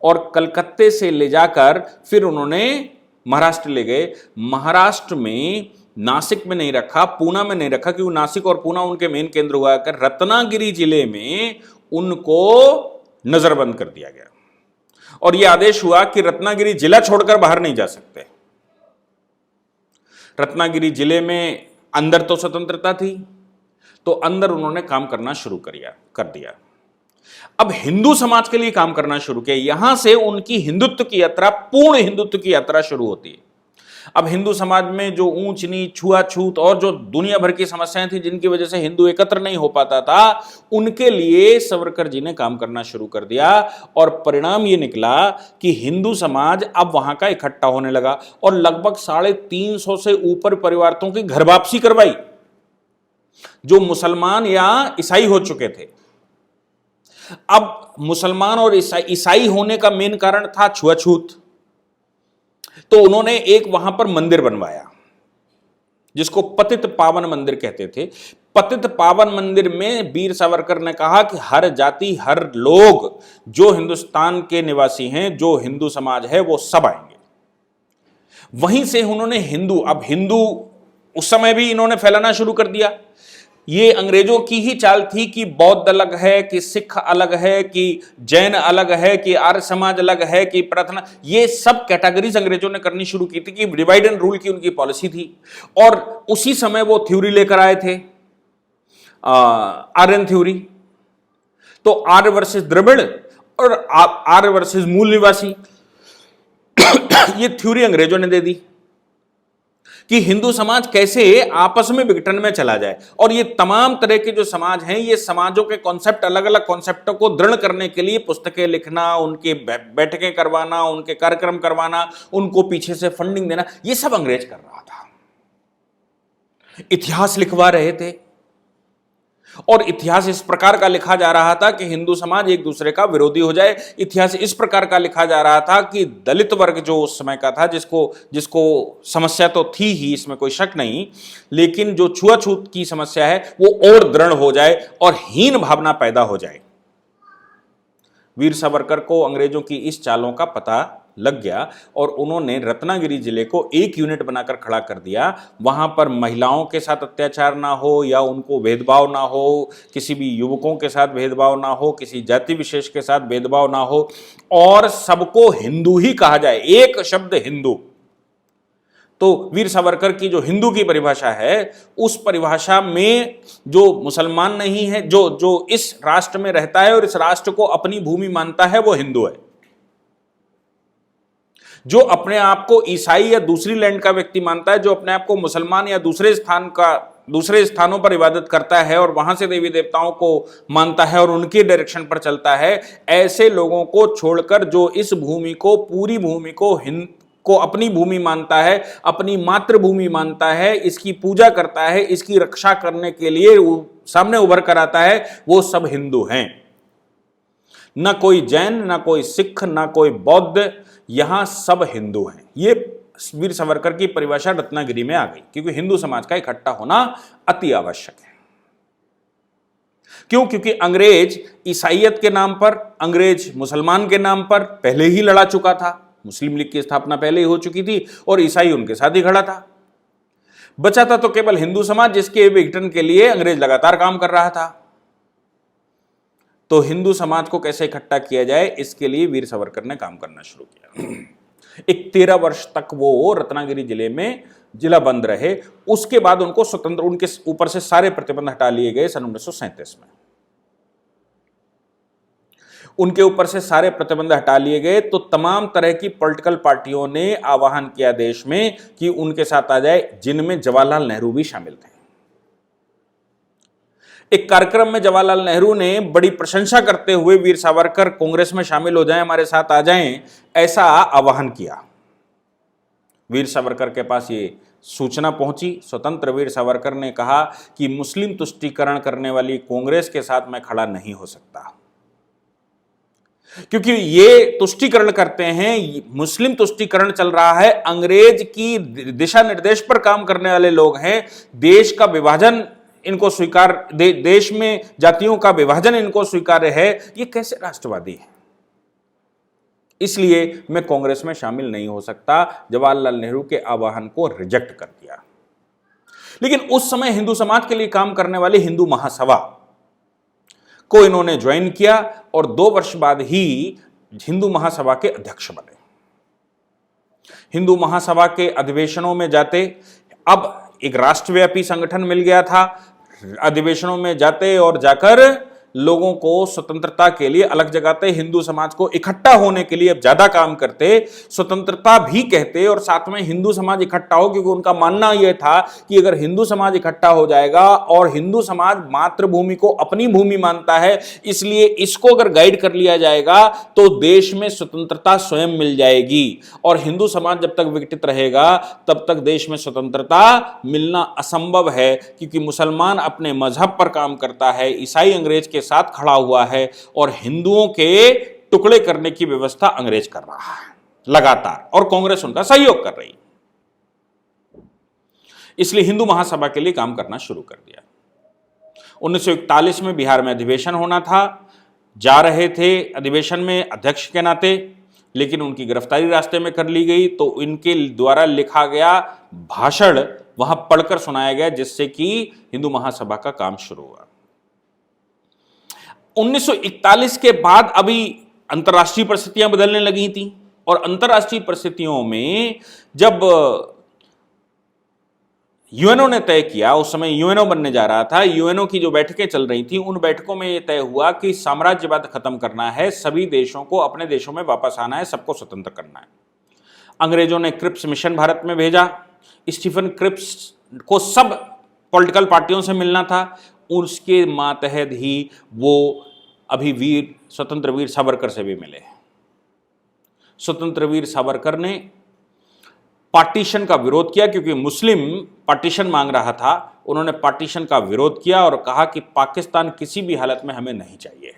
और कलकत्ते से ले जाकर फिर उन्होंने महाराष्ट्र ले गए। महाराष्ट्र में नासिक में नहीं रखा, पूना में नहीं रखा, क्योंकि नासिक और पूना उनके मेन केंद्र हुआ कर, रत्नागिरी जिले में उनको नजरबंद कर दिया गया और यह आदेश हुआ कि रत्नागिरी जिला छोड़कर बाहर नहीं जा सकते। रत्नागिरी जिले में अंदर तो स्वतंत्रता थी, तो अंदर उन्होंने काम करना शुरू कर दिया। अब हिंदू समाज के लिए काम करना शुरू किया। यहां से उनकी हिंदुत्व की यात्रा, पूर्ण हिंदुत्व की यात्रा शुरू होती है। अब हिंदू समाज में जो ऊंच नीच, छुआछूत और जो दुनिया भर की समस्याएं थी जिनकी वजह से हिंदू एकत्र नहीं हो पाता था, उनके लिए सावरकर जी ने काम करना शुरू कर दिया और परिणाम ये निकला कि हिंदू समाज अब वहां का इकट्ठा होने लगा और लगभग 350 से ऊपर परिवारों की घर वापसी करवाई जो मुसलमान या ईसाई हो चुके थे। अब मुसलमान और ईसाई होने का मेन कारण था छुआछूत, तो उन्होंने एक वहां पर मंदिर बनवाया जिसको पतित पावन मंदिर कहते थे। पतित पावन मंदिर में वीर सावरकर ने कहा कि हर जाति, हर लोग जो हिंदुस्तान के निवासी हैं, जो हिंदू समाज है, वो सब आएंगे। वहीं से उन्होंने अब हिंदू उस समय भी इन्होंने फैलाना शुरू कर दिया। ये अंग्रेजों की ही चाल थी कि बौद्ध अलग है, कि सिख अलग है, कि जैन अलग है, कि आर्य समाज अलग है, कि प्रार्थना, ये सब कैटेगरीज अंग्रेजों ने करनी शुरू की थी कि डिवाइड एंड रूल की उनकी पॉलिसी थी। और उसी समय वो थ्योरी लेकर आए थे, आर्यन थ्योरी। तो आर्य वर्सेस द्रविड़ और आर्य वर्सेस मूल निवासी ये थ्योरी अंग्रेजों ने दे दी कि हिंदू समाज कैसे आपस में विघटन में चला जाए। और ये तमाम तरह के जो समाज हैं, ये समाजों के कॉन्सेप्ट, अलग अलग कॉन्सेप्टों को दृढ़ करने के लिए पुस्तकें लिखना, उनके बैठकें करवाना, उनके कार्यक्रम करवाना, उनको पीछे से फंडिंग देना, ये सब अंग्रेज कर रहा था। इतिहास लिखवा रहे थे और इतिहास इस प्रकार का लिखा जा रहा था कि हिंदू समाज एक दूसरे का विरोधी हो जाए। इतिहास इस प्रकार का लिखा जा रहा था कि दलित वर्ग जो उस समय का था, जिसको समस्या तो थी ही, इसमें कोई शक नहीं, लेकिन जो छुआछूत की समस्या है वो और दृढ़ हो जाए और हीन भावना पैदा हो जाए। वीर सावरकर को अंग्रेजों की इस चालों का पता लग गया और उन्होंने रत्नागिरी जिले को एक यूनिट बनाकर खड़ा कर दिया। वहां पर महिलाओं के साथ अत्याचार ना हो या उनको भेदभाव ना हो, किसी भी युवकों के साथ भेदभाव ना हो, किसी जाति विशेष के साथ भेदभाव ना हो और सबको हिंदू ही कहा जाए, एक शब्द हिंदू। तो वीर सावरकर की जो हिंदू की परिभाषा है, उस परिभाषा में जो मुसलमान नहीं है, जो इस राष्ट्र में रहता है और इस राष्ट्र को अपनी भूमि मानता है, वो हिंदू है। जो अपने आप को ईसाई या दूसरी लैंड का व्यक्ति मानता है, जो अपने आप को मुसलमान या दूसरे स्थानों पर इबादत करता है और वहां से देवी देवताओं को मानता है और उनके डायरेक्शन पर चलता है, ऐसे लोगों को छोड़कर जो इस भूमि को, पूरी भूमि को अपनी भूमि मानता है, अपनी मातृभूमि मानता है, इसकी पूजा करता है, इसकी रक्षा करने के लिए सामने उभर कर आता है, वो सब हिंदू हैं। ना कोई जैन, ना कोई सिख, ना कोई बौद्ध, यहां सब हिंदू हैं। ये वीर सावरकर की परिभाषा रत्नागिरी में आ गई, क्योंकि हिंदू समाज का इकट्ठा होना अति आवश्यक है। क्यों? क्योंकि अंग्रेज ईसाइयत के नाम पर, अंग्रेज मुसलमान के नाम पर पहले ही लड़ा चुका था। मुस्लिम लीग की स्थापना पहले ही हो चुकी थी और ईसाई उनके साथ ही खड़ा था। बचा था तो केवल हिंदू समाज, जिसके विघटन के लिए अंग्रेज लगातार काम कर रहा था। तो हिंदू समाज को कैसे इकट्ठा किया जाए, इसके लिए वीर सावरकर ने काम करना शुरू किया। एक 13 वर्ष तक वो रत्नागिरी जिले में जिला बंद रहे। उसके बाद उनको स्वतंत्र, उनके ऊपर से सारे प्रतिबंध हटा लिए गए सन 1937 में। उनके ऊपर से सारे प्रतिबंध हटा लिए गए तो तमाम तरह की पॉलिटिकल पार्टियों ने आह्वान किया देश में कि उनके साथ आ जाए, जिनमें जवाहरलाल नेहरू भी शामिल थे। एक कार्यक्रम में जवाहरलाल नेहरू ने बड़ी प्रशंसा करते हुए वीर सावरकर कांग्रेस में शामिल हो जाएं, हमारे साथ आ जाएं, ऐसा आह्वान किया। वीर सावरकर के पास ये सूचना पहुंची। स्वतंत्र वीर सावरकर ने कहा कि मुस्लिम तुष्टीकरण करने वाली कांग्रेस के साथ मैं खड़ा नहीं हो सकता। क्योंकि ये तुष्टीकरण करते हैं, मुस्लिम तुष्टीकरण चल रहा है, अंग्रेज की दिशा निर्देश पर काम करने वाले लोग हैं, देश का विभाजन इनको स्वीकार, देश में जातियों का विभाजन इनको स्वीकार्य है, ये कैसे राष्ट्रवादी है? इसलिए मैं कांग्रेस में शामिल नहीं हो सकता। जवाहरलाल नेहरू के आह्वान को रिजेक्ट कर दिया। लेकिन उस समय हिंदू समाज के लिए काम करने वाली हिंदू महासभा को इन्होंने ज्वाइन किया और 2 वर्ष बाद ही हिंदू महासभा के अध्यक्ष बने। हिंदू महासभा के अधिवेशनों में जाते, अब एक राष्ट्रव्यापी संगठन मिल गया था, अधिवेशनों में जाते और जाकर लोगों को स्वतंत्रता के लिए अलग जगाते, हिंदू समाज को इकट्ठा होने के लिए अब ज्यादा काम करते, स्वतंत्रता भी कहते और साथ में हिंदू समाज इकट्ठा हो, क्योंकि उनका मानना यह था कि अगर हिंदू समाज इकट्ठा हो जाएगा, और हिंदू समाज मातृभूमि को अपनी भूमि मानता है, इसलिए इसको अगर गाइड कर लिया जाएगा तो देश में स्वतंत्रता स्वयं मिल जाएगी, और हिंदू समाज जब तक विघटित रहेगा तब तक देश में स्वतंत्रता मिलना असंभव है, क्योंकि मुसलमान अपने मजहब पर काम करता है, ईसाई अंग्रेज के साथ खड़ा हुआ है, और हिंदुओं के टुकड़े करने की व्यवस्था अंग्रेज कर रहा है लगातार, और कांग्रेस उनका सहयोग कर रही। इसलिए हिंदू महासभा के लिए काम करना शुरू कर दिया। 1941 में बिहार में अधिवेशन होना था, जा रहे थे अधिवेशन में अध्यक्ष के नाते, लेकिन उनकी गिरफ्तारी रास्ते में कर ली गई, तो इनके द्वारा लिखा गया भाषण वहां पढ़कर सुनाया गया, जिससे कि हिंदू महासभा का काम शुरू हुआ। 1941 के बाद अभी अंतर्राष्ट्रीय परिस्थितियां बदलने लगी थी, और अंतर्राष्ट्रीय परिस्थितियों में जब यूएनओ ने तय किया, उस समय यूएनओ बनने जा रहा था, यूएनओ की जो बैठकें चल रही थी, उन बैठकों में यह तय हुआ कि साम्राज्यवाद खत्म करना है, सभी देशों को अपने देशों में वापस आना है, सबको स्वतंत्र करना है। अंग्रेजों ने क्रिप्स मिशन भारत में भेजा, स्टीफन क्रिप्स को सब पॉलिटिकल पार्टियों से मिलना था, उसके मातहत ही वो अभी वीर स्वतंत्र वीर सावरकर से भी मिले। स्वतंत्र वीर सावरकर ने पार्टीशन का विरोध किया, क्योंकि मुस्लिम पार्टीशन मांग रहा था, उन्होंने पार्टीशन का विरोध किया और कहा कि पाकिस्तान किसी भी हालत में हमें नहीं चाहिए।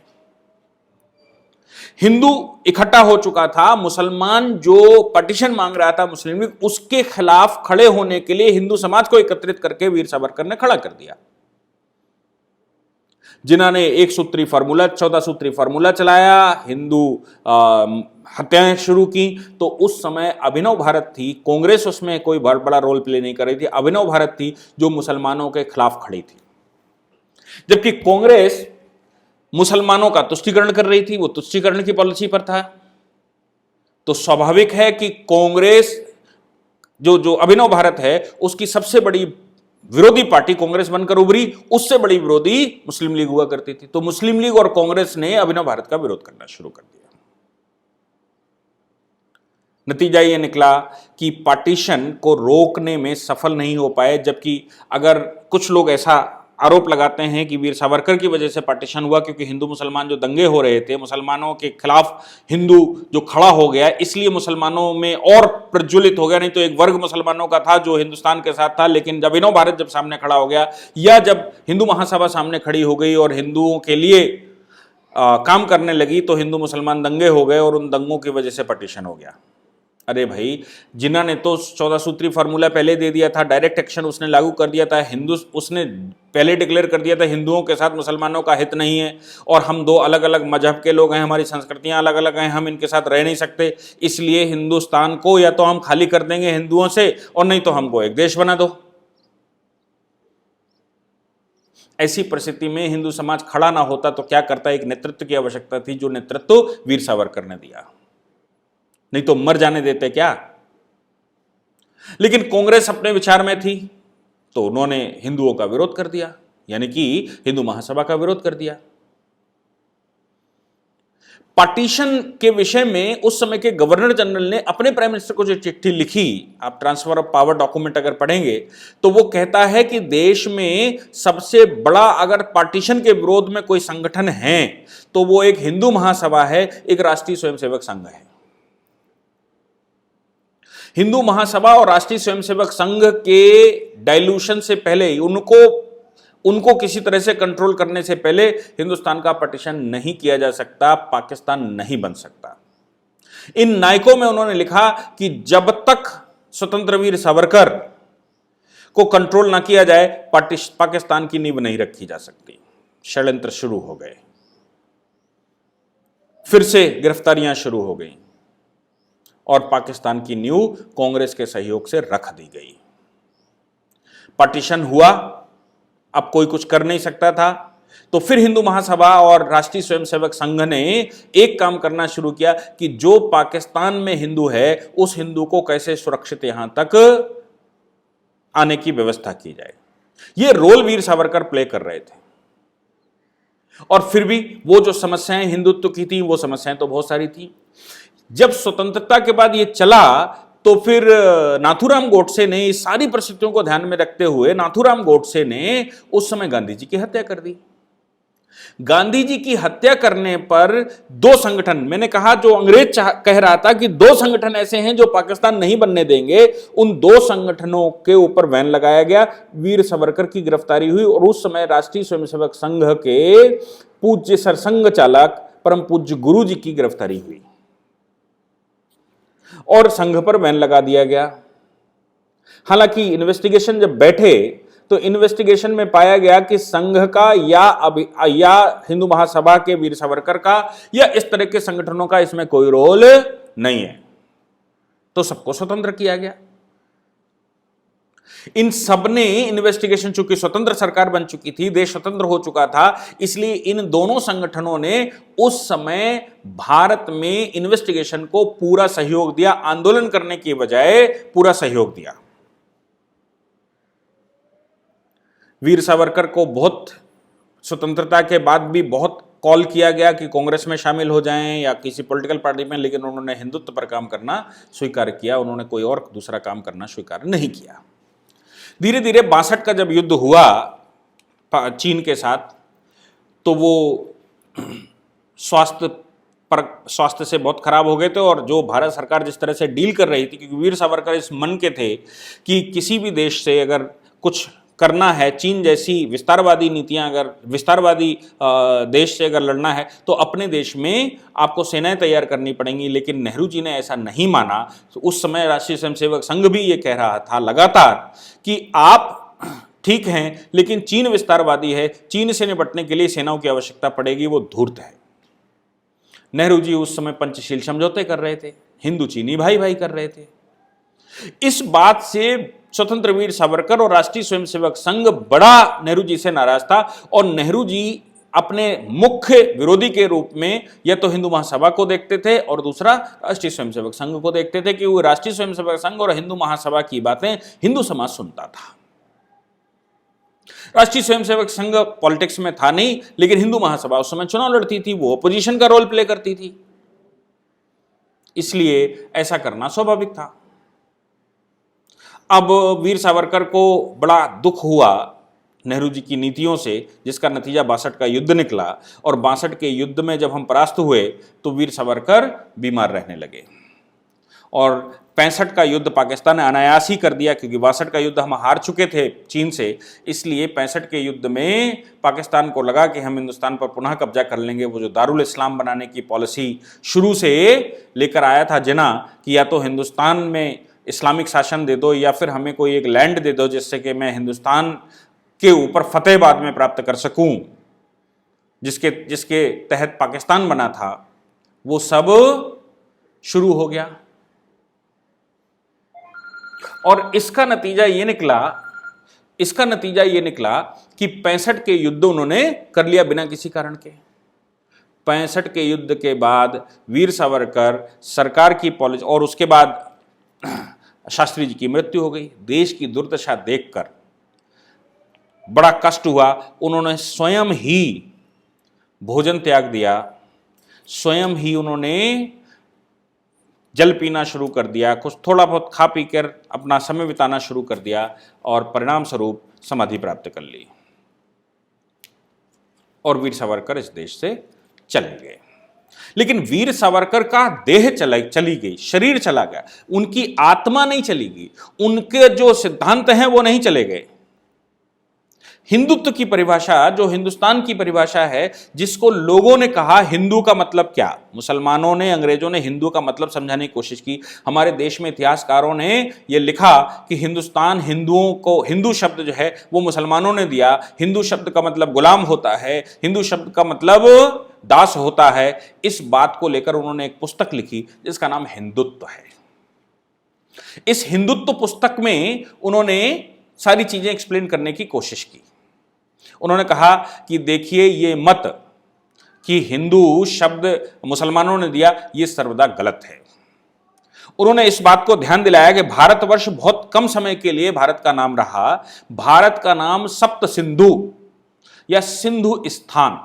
हिंदू इकट्ठा हो चुका था, मुसलमान जो पार्टीशन मांग रहा था मुस्लिम लीग, उसके खिलाफ खड़े होने के लिए हिंदू समाज को एकत्रित करके वीर सावरकर ने खड़ा कर दिया, जिन्होंने 1 सूत्री फार्मूला 14 सूत्री फार्मूला चलाया, हिंदू हत्याएं शुरू की। तो उस समय अभिनव भारत थी, कांग्रेस उसमें कोई बहुत बड़ा रोल प्ले नहीं कर रही थी, अभिनव भारत थी जो मुसलमानों के खिलाफ खड़ी थी, जबकि कांग्रेस मुसलमानों का तुष्टीकरण कर रही थी, वो तुष्टीकरण की पॉलिसी पर था। तो स्वाभाविक है कि कांग्रेस जो अभिनव भारत है उसकी सबसे बड़ी विरोधी पार्टी कांग्रेस बनकर उभरी, उससे बड़ी विरोधी मुस्लिम लीग हुआ करती थी। तो मुस्लिम लीग और कांग्रेस ने अभिनव भारत का विरोध करना शुरू कर दिया। नतीजा यह निकला कि पार्टीशन को रोकने में सफल नहीं हो पाए, जबकि अगर कुछ लोग ऐसा आरोप लगाते हैं कि वीर सावरकर की वजह से पार्टीशन हुआ, क्योंकि हिंदू मुसलमान जो दंगे हो रहे थे, मुसलमानों के खिलाफ हिंदू जो खड़ा हो गया, इसलिए मुसलमानों में और प्रज्वलित हो गया। नहीं तो एक वर्ग मुसलमानों का था जो हिंदुस्तान के साथ था, लेकिन जब अभिनव भारत जब सामने खड़ा हो गया, या जब हिंदू महासभा सामने खड़ी हो गई और हिंदुओं के लिए काम करने लगी, तो हिंदू मुसलमान दंगे हो गए और उन दंगों की वजह से पार्टीशन हो गया। अरे भाई, जिन्होंने तो 14 सूत्री फार्मूला पहले दे दिया था, डायरेक्ट एक्शन उसने लागू कर दिया था, हिंदू उसने पहले डिक्लेयर कर दिया था हिंदुओं के साथ मुसलमानों का हित नहीं है, और हम दो अलग अलग मजहब के लोग हैं, हमारी संस्कृतियां अलग अलग हैं, हम इनके साथ रह नहीं सकते, इसलिए हिंदुस्तान को या तो हम खाली कर देंगे हिंदुओं से, और नहीं तो हमको एक देश बना दो। ऐसी परिस्थिति में हिंदू समाज खड़ा ना होता तो क्या करता? एक नेतृत्व की आवश्यकता थी, जो नेतृत्व वीर सावरकर ने दिया, नहीं तो मर जाने देते क्या। लेकिन कांग्रेस अपने विचार में थी, तो उन्होंने हिंदुओं का विरोध कर दिया, यानी कि हिंदू महासभा का विरोध कर दिया। पार्टीशन के विषय में उस समय के गवर्नर जनरल ने अपने प्राइम मिनिस्टर को जो चिट्ठी लिखी, आप ट्रांसफर ऑफ पावर डॉक्यूमेंट अगर पढ़ेंगे तो वो कहता है कि देश में सबसे बड़ा अगर पार्टीशन के विरोध में कोई संगठन है तो वो एक हिंदू महासभा है, एक राष्ट्रीय स्वयंसेवक संघ है। हिंदू महासभा और राष्ट्रीय स्वयंसेवक संघ के डाइल्यूशन से पहले उनको उनको किसी तरह से कंट्रोल करने से पहले हिंदुस्तान का पार्टीशन नहीं किया जा सकता, पाकिस्तान नहीं बन सकता। इन नायकों में उन्होंने लिखा कि जब तक स्वतंत्र वीर सावरकर को कंट्रोल ना किया जाए पाकिस्तान की नींव नहीं रखी जा सकती। षड्यंत्र शुरू हो गए, फिर से गिरफ्तारियां शुरू हो गई और पाकिस्तान की नींव कांग्रेस के सहयोग से रख दी गई। पार्टीशन हुआ, अब कोई कुछ कर नहीं सकता था, तो फिर हिंदू महासभा और राष्ट्रीय स्वयंसेवक संघ ने एक काम करना शुरू किया कि जो पाकिस्तान में हिंदू है उस हिंदू को कैसे सुरक्षित यहां तक आने की व्यवस्था की जाए। यह रोल वीर सावरकर प्ले कर रहे थे। और फिर भी वो जो समस्याएं हिंदुत्व की थी वो समस्याएं तो बहुत सारी थी। जब स्वतंत्रता के बाद ये चला तो फिर नाथूराम गोडसे ने इस सारी परिस्थितियों को ध्यान में रखते हुए नाथूराम गोडसे ने उस समय गांधी जी की हत्या कर दी। गांधी जी की हत्या करने पर दो संगठन, मैंने कहा जो अंग्रेज कह रहा था कि दो संगठन ऐसे हैं जो पाकिस्तान नहीं बनने देंगे, उन दो संगठनों के ऊपर बैन लगाया गया। वीर सावरकर की गिरफ्तारी हुई और उस समय राष्ट्रीय स्वयंसेवक संघ के पूज्य सरसंघ चालक परम पूज्य गुरु जी की गिरफ्तारी हुई और संघ पर बैन लगा दिया गया। हालांकि इन्वेस्टिगेशन जब बैठे तो इन्वेस्टिगेशन में पाया गया कि संघ का या हिंदू महासभा के वीर सावरकर का या इस तरह के संगठनों का इसमें कोई रोल नहीं है, तो सबको स्वतंत्र किया गया। इन सब ने इन्वेस्टिगेशन, चूंकि स्वतंत्र सरकार बन चुकी थी, देश स्वतंत्र हो चुका था, इसलिए इन दोनों संगठनों ने उस समय भारत में इन्वेस्टिगेशन को पूरा सहयोग दिया, आंदोलन करने की बजाय पूरा सहयोग दिया। वीर सावरकर को बहुत स्वतंत्रता के बाद भी बहुत कॉल किया गया कि कांग्रेस में शामिल हो जाएं या किसी पॉलिटिकल पार्टी में, लेकिन उन्होंने हिंदुत्व पर काम करना स्वीकार किया, उन्होंने कोई और दूसरा काम करना स्वीकार नहीं किया। धीरे धीरे 62 का जब युद्ध हुआ चीन के साथ, तो वो स्वास्थ्य से बहुत खराब हो गए थे और जो भारत सरकार जिस तरह से डील कर रही थी, क्योंकि वीर सावरकर इस मन के थे कि किसी भी देश से अगर कुछ करना है, चीन जैसी विस्तारवादी नीतियां, अगर विस्तारवादी देश से अगर लड़ना है तो अपने देश में आपको सेनाएं तैयार करनी पड़ेंगी। लेकिन नेहरू जी ने ऐसा नहीं माना। तो उस समय राष्ट्रीय स्वयंसेवक संघ भी ये कह रहा था लगातार कि आप ठीक हैं, लेकिन चीन विस्तारवादी है, चीन से निपटने के लिए सेनाओं की आवश्यकता पड़ेगी, वो धूर्त है। नेहरू जी उस समय पंचशील समझौते कर रहे थे, हिंदू चीनी भाई भाई कर रहे थे। इस बात से स्वतंत्र वीर सावरकर और राष्ट्रीय स्वयंसेवक संघ बड़ा नेहरू जी से नाराज था और नेहरू जी अपने मुख्य विरोधी के रूप में या तो हिंदू महासभा को देखते थे और दूसरा राष्ट्रीय स्वयंसेवक संघ को देखते थे कि वो राष्ट्रीय स्वयंसेवक संघ और हिंदू महासभा की बातें हिंदू समाज सुनता था। राष्ट्रीय स्वयंसेवक संघ पॉलिटिक्स में था नहीं, लेकिन हिंदू महासभा उस समय चुनाव लड़ती थी, वो अपोजिशन का रोल प्ले करती थी, इसलिए ऐसा करना स्वाभाविक था। अब वीर सावरकर को बड़ा दुख हुआ नेहरू जी की नीतियों से, जिसका नतीजा 62 का युद्ध निकला और 62 के युद्ध में जब हम परास्त हुए तो वीर सावरकर बीमार रहने लगे और 65 का युद्ध पाकिस्तान ने अनायास ही कर दिया, क्योंकि 62 का युद्ध हम हार चुके थे चीन से। इसलिए 65 के युद्ध में पाकिस्तान को लगा कि हम हिंदुस्तान पर पुनः कब्जा कर लेंगे। वो जो दारुल इस्लाम बनाने की पॉलिसी शुरू से लेकर आया था जिना, कि या तो हिंदुस्तान में इस्लामिक शासन दे दो या फिर हमें कोई एक लैंड दे दो जिससे कि मैं हिंदुस्तान के ऊपर फतेह बाद में प्राप्त कर सकूं, जिसके तहत पाकिस्तान बना था, वो सब शुरू हो गया। और इसका नतीजा ये निकला कि 65 के युद्ध उन्होंने कर लिया बिना किसी कारण के। 65 के युद्ध के बाद वीर सावरकर सरकार की पॉलिसी, और उसके बाद शास्त्री जी की मृत्यु हो गई। देश की दुर्दशा देखकर बड़ा कष्ट हुआ। उन्होंने स्वयं ही भोजन त्याग दिया, स्वयं ही उन्होंने जल पीना शुरू कर दिया, कुछ थोड़ा बहुत खा पी कर अपना समय बिताना शुरू कर दिया और परिणाम स्वरूप समाधि प्राप्त कर ली और वीर सावरकर इस देश से चले गए। लेकिन वीर सावरकर का देह चली गई, शरीर चला गया, उनकी आत्मा नहीं चली गई, उनके जो सिद्धांत हैं वो नहीं चले गए। हिंदुत्व की परिभाषा, जो हिंदुस्तान की परिभाषा है, जिसको लोगों ने कहा हिंदू का मतलब क्या, मुसलमानों ने, अंग्रेजों ने हिंदू का मतलब समझाने की कोशिश की। हमारे देश में इतिहासकारों ने यह लिखा कि हिंदुस्तान, हिंदुओं को, हिंदू शब्द जो है वो मुसलमानों ने दिया। हिंदू शब्द का मतलब गुलाम होता है, हिंदू शब्द का मतलब दास होता है। इस बात को लेकर उन्होंने एक पुस्तक लिखी जिसका नाम हिंदुत्व है। इस हिंदुत्व पुस्तक में उन्होंने सारी चीजें एक्सप्लेन करने की कोशिश की। उन्होंने कहा कि देखिए, ये मत कि हिंदू शब्द मुसलमानों ने दिया, ये सर्वदा गलत है। उन्होंने इस बात को ध्यान दिलाया कि भारतवर्ष बहुत कम समय के लिए भारत का नाम रहा। भारत का नाम सप्त सिंधु या सिंधु स्थान,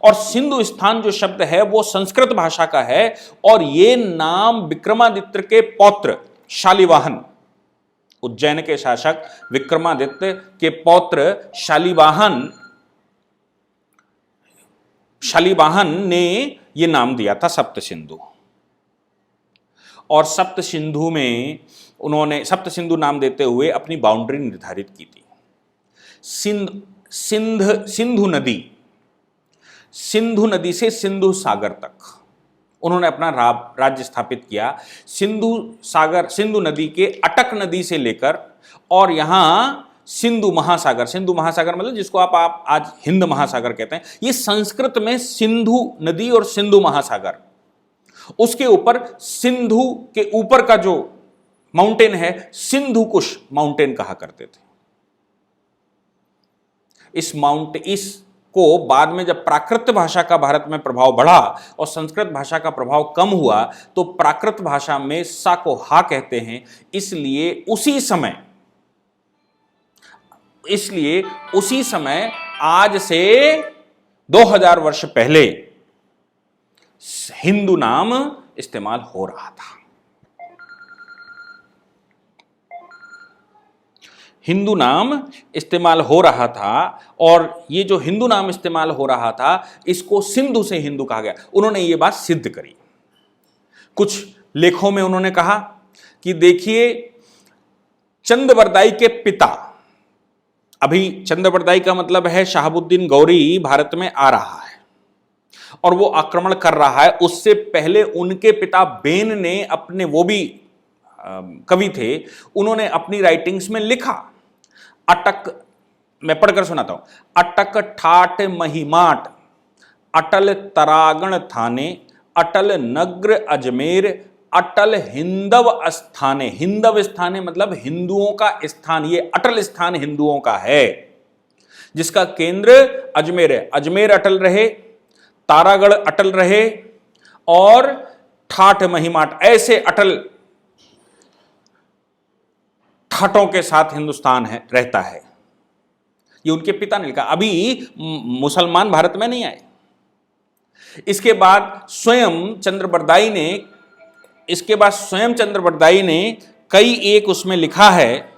और सिंधु स्थान जो शब्द है वो संस्कृत भाषा का है, और ये नाम विक्रमादित्य के पौत्र शालिवाहन, उज्जैन के शासक विक्रमादित्य के पौत्र शालिवाहन ने यह नाम दिया था सप्त सिंधु। और सप्त सिंधु में उन्होंने सप्त सिंधु नाम देते हुए अपनी बाउंड्री निर्धारित की थी। सिंधु नदी से सिंधु सागर तक उन्होंने अपना राज्य स्थापित किया। सिंधु नदी के अटक नदी से लेकर और यहां सिंधु महासागर मतलब जिसको आप आज हिंद महासागर कहते हैं, ये संस्कृत में सिंधु नदी और सिंधु महासागर, उसके ऊपर सिंधु के ऊपर का जो माउंटेन है सिंधु कुश माउंटेन कहा करते थे। इसको बाद में जब प्राकृत भाषा का भारत में प्रभाव बढ़ा और संस्कृत भाषा का प्रभाव कम हुआ, तो प्राकृत भाषा में सा को हा कहते हैं। इसलिए उसी समय आज से 2000 वर्ष पहले हिंदू नाम इस्तेमाल हो रहा था। हिंदू नाम इस्तेमाल हो रहा था, और ये जो हिंदू नाम इस्तेमाल हो रहा था इसको सिंधु से हिंदू कहा गया। उन्होंने ये बात सिद्ध करी। कुछ लेखों में उन्होंने कहा कि देखिए, चंद्रबरदाई के पिता, अभी चंद्रबरदाई का मतलब है शहाबुद्दीन गौरी भारत में आ रहा है और वो आक्रमण कर रहा है। उससे पहले उनके पिता बेन ने अपने, वो भी कवि थे, उन्होंने अपनी राइटिंग्स में लिखा, अटक, मैं पढ़कर सुनाता हूं, अटक ठाट महिमाट अटल तरागण थाने अटल नग्र अजमेर अटल हिंदव स्थाने। हिंदव स्थाने मतलब हिंदुओं का स्थान, ये अटल स्थान हिंदुओं का है जिसका केंद्र अजमेर है। अजमेर अटल रहे, तारागढ़ अटल रहे और ठाठ महिमाट, ऐसे अटल ठाठों के साथ हिंदुस्तान रहता है। ये उनके पिता ने लिखा। अभी मुसलमान भारत में नहीं आए। इसके बाद स्वयं चंद्रबरदाई ने कई एक उसमें लिखा है,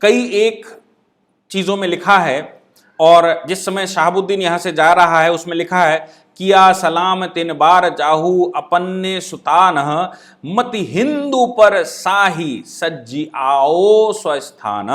कई एक चीजों में लिखा है। और जिस समय शहाबुद्दीन यहां से जा रहा है उसमें लिखा है, किया सलाम तिन बार जाहू अपन्ने सुतान मति हिंदू पर साही सज्जी आओ स्वस्थान।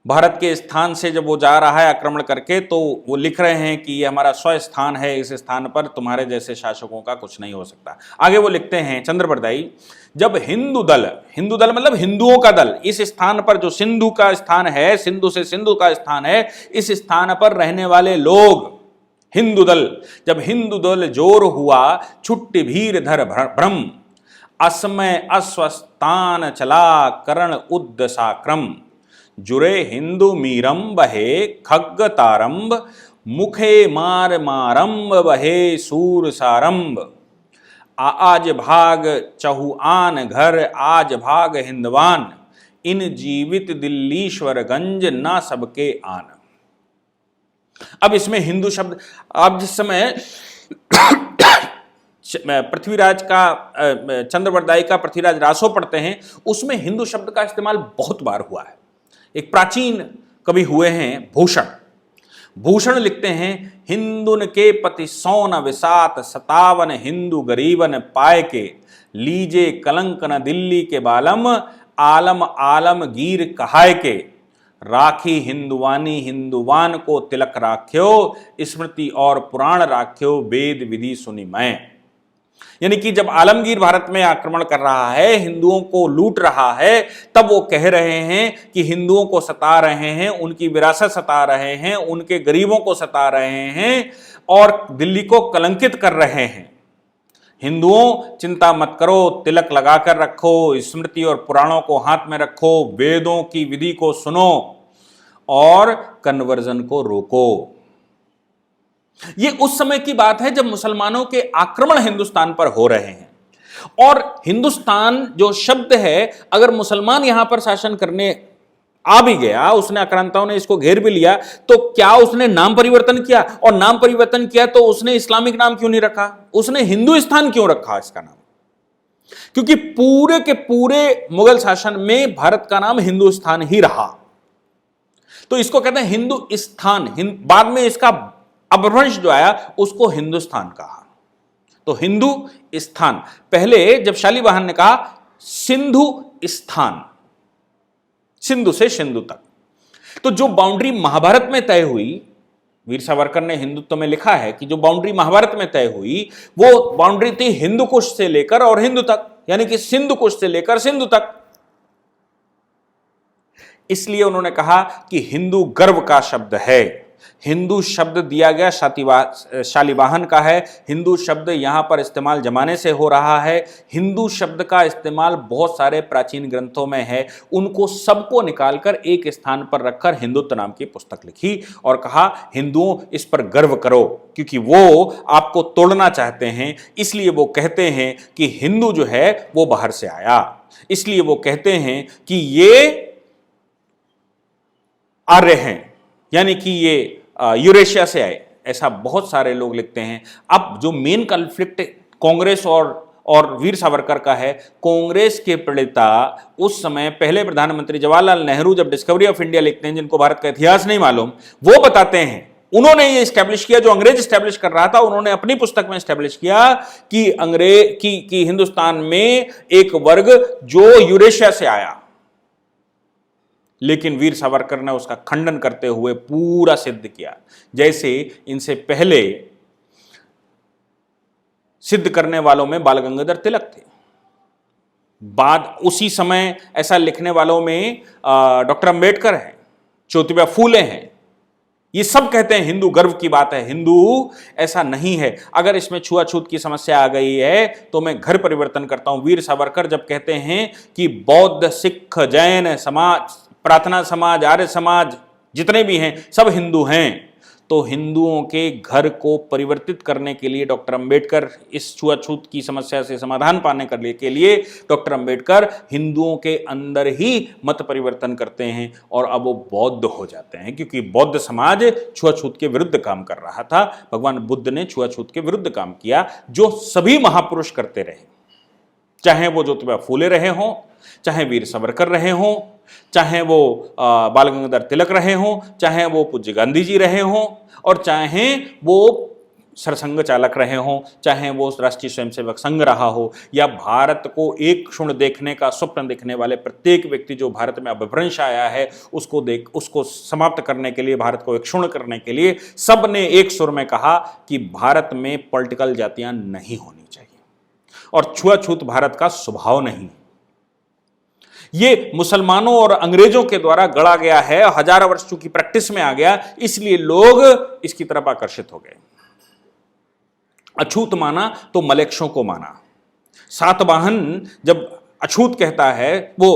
भारत के स्थान से जब वो जा रहा है आक्रमण करके, तो वो लिख रहे हैं कि ये हमारा स्वस्थान है, इस स्थान पर तुम्हारे जैसे शासकों का कुछ नहीं हो सकता। आगे वो लिखते हैं चंद्रबरदाई, जब हिंदू दल मतलब हिंदुओं का दल, इस स्थान पर जो सिंधु का स्थान है, सिंधु से सिंधु का स्थान है, इस स्थान पर रहने वाले लोग हिंदू दल, जब हिंदू दल जोर हुआ छुट्टी भीर धर भ्रम असमय अस्वस्थान चला करण उद्दसाक्रम जुरे हिंदू मीरम बहे खग्ग तारंब मुखे मार मारंब बहे सूर सारंब आज भाग चहुआन घर आज भाग हिंदवान इन जीवित दिल्लीश्वरगंज ना सबके आन। अब इसमें हिंदू शब्द, आप जिस समय पृथ्वीराज का, चंद्रबरदाई का पृथ्वीराज रासो पढ़ते हैं, उसमें हिंदू शब्द का इस्तेमाल बहुत बार हुआ है। एक प्राचीन कवि हुए हैं भूषण लिखते हैं, हिंदुन के पति सौन विसात सतावन हिंदू गरीबन पाए के लीजे कलंक न दिल्ली के बालम आलम आलमगीर कहाय के, राखी हिंदुवानी हिंदुवान को तिलक राख्यो, स्मृति और पुराण राख्यो, वेद विधि सुनी मैं। यानी कि जब आलमगीर भारत में आक्रमण कर रहा है, हिंदुओं को लूट रहा है, तब वो कह रहे हैं कि हिंदुओं को सता रहे हैं, उनकी विरासत सता रहे हैं, उनके गरीबों को सता रहे हैं और दिल्ली को कलंकित कर रहे हैं। हिंदुओं चिंता मत करो, तिलक लगाकर रखो, स्मृति और पुराणों को हाथ में रखो, वेदों की विधि को सुनो और कन्वर्जन को रोको। यह उस समय की बात है जब मुसलमानों के आक्रमण हिंदुस्तान पर हो रहे हैं। और हिंदुस्तान जो शब्द है, अगर मुसलमान यहां पर शासन करने आ भी गया, उसने आक्रांताओं ने इसको घेर भी लिया, तो क्या उसने नाम परिवर्तन किया? और नाम परिवर्तन किया तो उसने इस्लामिक नाम क्यों नहीं रखा? उसने हिंदुस्तान क्यों रखा इसका नाम? क्योंकि पूरे के पूरे मुगल शासन में भारत का नाम हिंदुस्तान ही रहा, तो इसको कहते हैं हिंदुस्तान। बाद में इसका अपभ्रंश जो आया उसको हिंदुस्तान कहा। तो हिंदू स्थान, पहले जब शालिवाहन ने कहा सिंधु स्थान, सिंधु से सिंधु तक, तो जो बाउंड्री महाभारत में तय हुई, वीर सावरकर ने हिंदुत्व में लिखा है कि जो बाउंड्री महाभारत में तय हुई वो बाउंड्री थी हिंदू कुश से लेकर और हिंदू तक, यानी कि सिंधु कुश से लेकर सिंधु तक। इसलिए उन्होंने कहा कि हिंदू गर्व का शब्द है। हिंदू शब्द दिया गया शालिवाहन का है। हिंदू शब्द यहां पर इस्तेमाल जमाने से हो रहा है। हिंदू शब्द का इस्तेमाल बहुत सारे प्राचीन ग्रंथों में है। उनको सबको निकालकर एक स्थान पर रखकर हिंदुत्व नाम की पुस्तक लिखी और कहा हिंदुओं इस पर गर्व करो, क्योंकि वो आपको तोड़ना चाहते हैं। इसलिए वो कहते हैं कि हिंदू जो है वो बाहर से आया। इसलिए वो कहते हैं कि ये आर्य हैं, यानी कि ये यूरेशिया से आए। ऐसा बहुत सारे लोग लिखते हैं। अब जो मेन कॉन्फ्लिक्ट कांग्रेस और वीर सावरकर का है, कांग्रेस के प्रणेता उस समय पहले प्रधानमंत्री जवाहरलाल नेहरू जब डिस्कवरी ऑफ इंडिया लिखते हैं, जिनको भारत का इतिहास नहीं मालूम, वो बताते हैं उन्होंने ये स्टैब्लिश किया, जो अंग्रेज स्टैब्लिश कर रहा था उन्होंने अपनी पुस्तक में स्टैब्लिश किया कि अंग्रेज की हिंदुस्तान में एक वर्ग जो यूरेशिया से आया। लेकिन वीर सावरकर ने उसका खंडन करते हुए पूरा सिद्ध किया, जैसे इनसे पहले सिद्ध करने वालों में बाल गंगाधर तिलक थे, बाद उसी समय ऐसा लिखने वालों में डॉक्टर अंबेडकर हैं, ज्योतिबा फूले हैं। ये सब कहते हैं हिंदू गर्व की बात है। हिंदू ऐसा नहीं है। अगर इसमें छुआछूत की समस्या आ गई है तो मैं घर परिवर्तन करता हूं। वीर सावरकर जब कहते हैं कि बौद्ध, सिख, जैन समाज, प्रार्थना समाज, आर्य समाज जितने भी हैं सब हिंदू हैं, तो हिंदुओं के घर को परिवर्तित करने के लिए डॉक्टर अंबेडकर, इस छुआछूत की समस्या से समाधान पाने के लिए डॉक्टर अंबेडकर हिंदुओं के अंदर ही मत परिवर्तन करते हैं और अब वो बौद्ध हो जाते हैं, क्योंकि बौद्ध समाज छुआछूत के विरुद्ध काम कर रहा था। भगवान बुद्ध ने छुआछूत के विरुद्ध काम किया, जो सभी महापुरुष करते रहे, चाहे वो ज्योतिबा फूले रहे हों, चाहे वीर सावरकर रहे हों, चाहे वो बाल गंगाधर तिलक रहे हों, चाहे वो पूज्य गांधी जी रहे हों, और चाहे वो सरसंघ चालक रहे हों, चाहे वो राष्ट्रीय स्वयंसेवक संघ रहा हो, या भारत को एक क्षण देखने का स्वप्न देखने वाले प्रत्येक व्यक्ति जो भारत में अपभ्रंश आया है उसको समाप्त करने के लिए, भारत को एक क्षण करने के लिए सब ने एक सुर में कहा कि भारत में पॉलिटिकल जातियां नहीं होनी चाहिए और छुआछूत भारत का स्वभाव नहीं। ये मुसलमानों और अंग्रेजों के द्वारा गढ़ा गया है, हजारों वर्ष चूंकि प्रैक्टिस में आ गया, इसलिए लोग इसकी तरफ आकर्षित हो गए। अछूत माना तो मलेक्षों को माना। सातवाहन जब अछूत कहता है, वो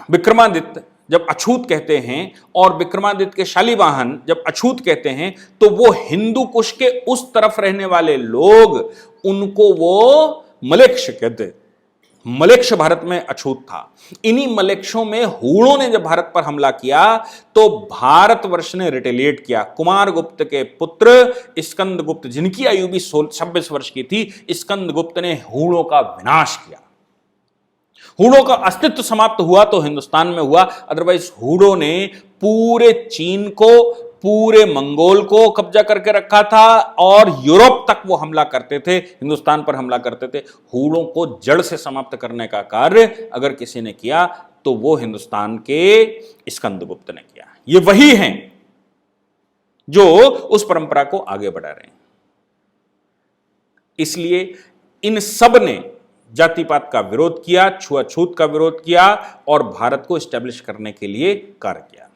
विक्रमादित्य जब अछूत कहते हैं और विक्रमादित्य के शालिवाहन जब अछूत कहते हैं, तो वो हिंदू कुश के उस तरफ रहने वाले लोग, उनको वो मलेक्ष कहते। मलेक्ष भारत में अछूत था। इन्हीं मलेक्षों में हूणों ने जब भारत पर हमला किया तो भारतवर्ष ने रिटेलिएट किया। कुमारगुप्त के पुत्र स्कंदगुप्त, जिनकी आयु भी 26 वर्ष की थी, स्कंदगुप्त ने हूणों का विनाश किया। हूणों का अस्तित्व समाप्त हुआ तो हिंदुस्तान में हुआ, अदरवाइज हूणों ने पूरे चीन को, पूरे मंगोल को कब्जा करके रखा था और यूरोप तक वो हमला करते थे, हिंदुस्तान पर हमला करते थे। हूणों को जड़ से समाप्त करने का कार्य अगर किसी ने किया तो वो हिंदुस्तान के स्कंदगुप्त ने किया। ये वही हैं जो उस परंपरा को आगे बढ़ा रहे हैं। इसलिए इन सब ने जातिपात का विरोध किया, छुआछूत का विरोध किया और भारत को स्टैब्लिश करने के लिए कार्य किया।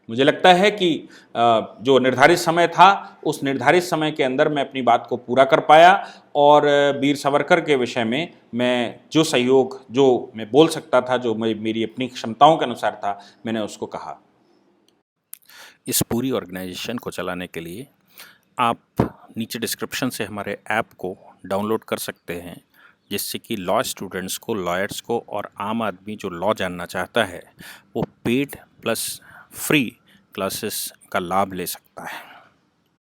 मुझे लगता है कि जो निर्धारित समय था उस निर्धारित समय के अंदर मैं अपनी बात को पूरा कर पाया और वीर सावरकर के विषय में मैं जो सहयोग जो मैं बोल सकता था, जो मेरी अपनी क्षमताओं के अनुसार था, मैंने उसको कहा। इस पूरी ऑर्गेनाइजेशन को चलाने के लिए आप नीचे डिस्क्रिप्शन से हमारे ऐप को डाउनलोड कर सकते हैं, जिससे कि लॉ स्टूडेंट्स को, लॉयर्स को और आम आदमी जो लॉ जानना चाहता है वो पेड प्लस फ्री क्लासेस का लाभ ले सकता है।